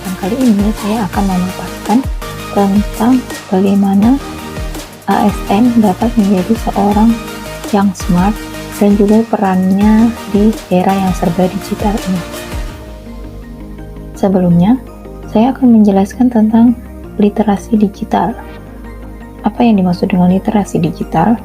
kesempatan kali ini saya akan memaparkan tentang bagaimana ASN dapat menjadi seorang yang smart dan juga perannya di era yang serba digital ini. Sebelumnya, saya akan menjelaskan tentang literasi digital. Apa yang dimaksud dengan literasi digital?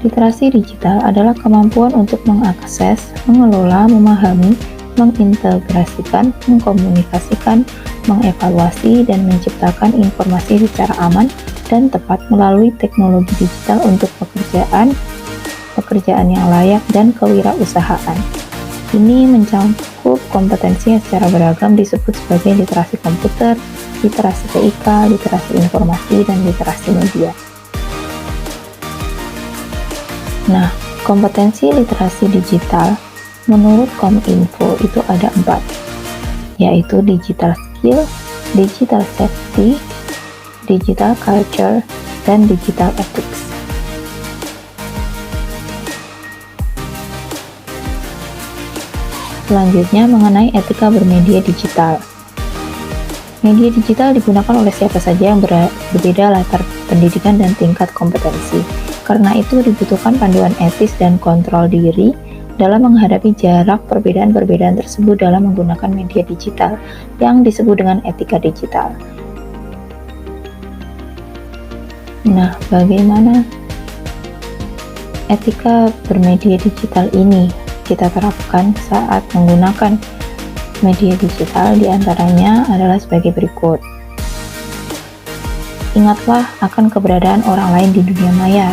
Literasi digital adalah kemampuan untuk mengakses, mengelola, memahami, mengintegrasikan, mengkomunikasikan, mengevaluasi, dan menciptakan informasi secara aman dan tepat melalui teknologi digital untuk pekerjaan yang layak dan kewirausahaan. Ini mencakup kompetensi yang secara beragam disebut sebagai literasi komputer, literasi TIK, literasi informasi, dan literasi media. Nah, kompetensi literasi digital menurut Kominfo itu ada 4, yaitu digital skill, digital safety, digital culture, dan digital ethics. Selanjutnya mengenai etika bermedia digital. Media digital digunakan oleh siapa saja yang berbeda latar pendidikan dan tingkat kompetensi. Karena itu dibutuhkan panduan etis dan kontrol diri dalam menghadapi jarak perbedaan-perbedaan tersebut dalam menggunakan media digital yang disebut dengan etika digital. Nah, bagaimana etika bermedia digital ini kita terapkan saat menggunakan media digital? Diantaranya adalah sebagai berikut. Ingatlah akan keberadaan orang lain di dunia maya.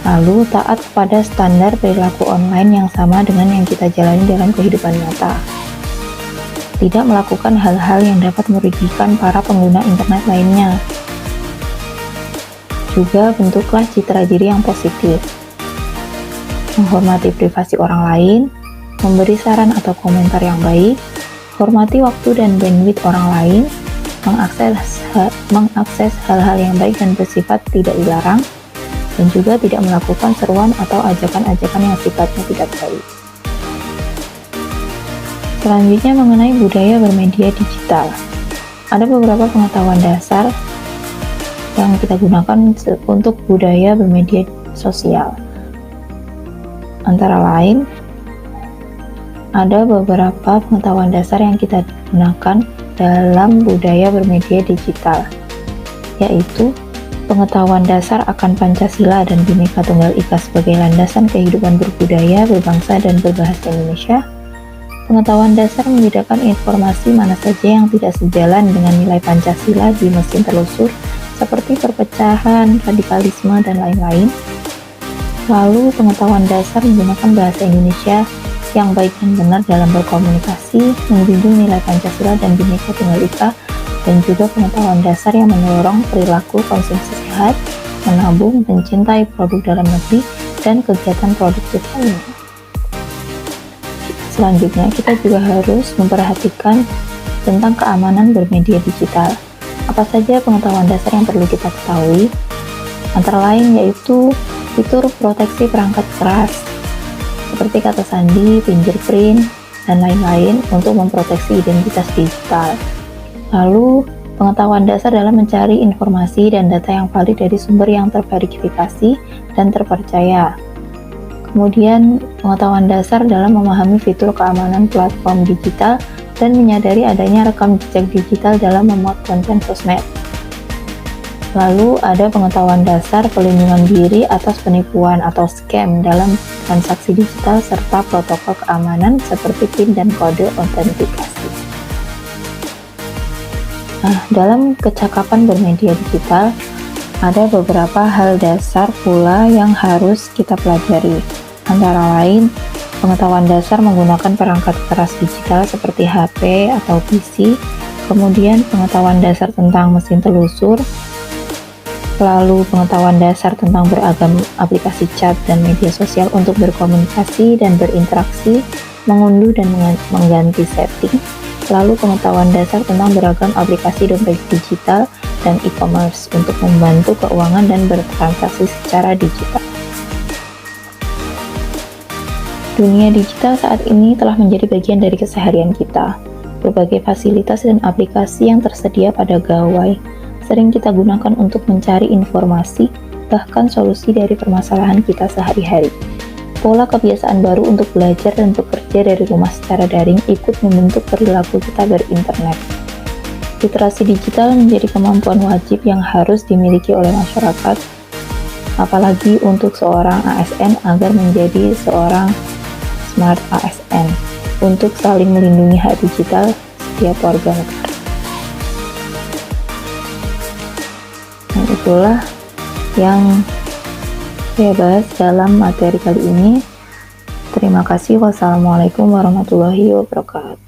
Lalu, taat kepada standar perilaku online yang sama dengan yang kita jalani dalam kehidupan nyata. Tidak melakukan hal-hal yang dapat merugikan para pengguna internet lainnya. Juga bentuklah citra diri yang positif. Menghormati privasi orang lain, memberi saran atau komentar yang baik, hormati waktu dan bandwidth orang lain, mengakses hal-hal yang baik dan bersifat tidak dilarang, dan juga tidak melakukan seruan atau ajakan-ajakan yang sifatnya tidak baik. Selanjutnya mengenai budaya bermedia digital. Ada beberapa pengetahuan dasar yang kita gunakan untuk budaya bermedia sosial. Antara lain, ada beberapa pengetahuan dasar yang kita gunakan dalam budaya bermedia digital, yaitu pengetahuan dasar akan Pancasila dan Bhinneka Tunggal Ika sebagai landasan kehidupan berbudaya, berbangsa, dan berbahasa Indonesia. Pengetahuan dasar membedakan informasi mana saja yang tidak sejalan dengan nilai Pancasila di mesin telusur, seperti perpecahan, radikalisme, dan lain-lain. Lalu, pengetahuan dasar menggunakan bahasa Indonesia yang baik dan benar dalam berkomunikasi, menjunjung nilai Pancasila dan Bhinneka Tunggal Ika, dan juga pengetahuan dasar yang mendorong perilaku konsumsi sehat, menabung, mencintai produk dalam negeri, dan kegiatan produktif lainnya. Selanjutnya, kita juga harus memperhatikan tentang keamanan bermedia digital. Apa saja pengetahuan dasar yang perlu kita ketahui? Antara lain yaitu fitur proteksi perangkat keras, seperti kata sandi, fingerprint, dan lain-lain untuk memproteksi identitas digital. Lalu, pengetahuan dasar dalam mencari informasi dan data yang valid dari sumber yang terverifikasi dan terpercaya. Kemudian, pengetahuan dasar dalam memahami fitur keamanan platform digital dan menyadari adanya rekam jejak digital dalam memuat konten sosmed. Lalu, ada pengetahuan dasar pelindungan diri atas penipuan atau scam dalam transaksi digital serta protokol keamanan seperti PIN dan kode autentikasi. Nah, dalam kecakapan bermedia digital, ada beberapa hal dasar pula yang harus kita pelajari. Antara lain, pengetahuan dasar menggunakan perangkat keras digital seperti HP atau PC, kemudian pengetahuan dasar tentang mesin telusur, lalu pengetahuan dasar tentang beragam aplikasi chat dan media sosial untuk berkomunikasi dan berinteraksi, mengunduh dan mengganti setting, lalu pengetahuan dasar tentang beragam aplikasi dompet digital dan e-commerce untuk membantu keuangan dan bertransaksi secara digital. Dunia digital saat ini telah menjadi bagian dari keseharian kita. Berbagai fasilitas dan aplikasi yang tersedia pada gawai sering kita gunakan untuk mencari informasi, bahkan solusi dari permasalahan kita sehari-hari. Pola kebiasaan baru untuk belajar dan bekerja dari rumah secara daring ikut membentuk perilaku kita berinternet. Literasi digital menjadi kemampuan wajib yang harus dimiliki oleh masyarakat, apalagi untuk seorang ASN agar menjadi seorang smart ASN untuk saling melindungi hak digital setiap warga negara. Nah, itulah yang saya bahas dalam materi kali ini. Terima kasih. Wassalamualaikum warahmatullahi wabarakatuh.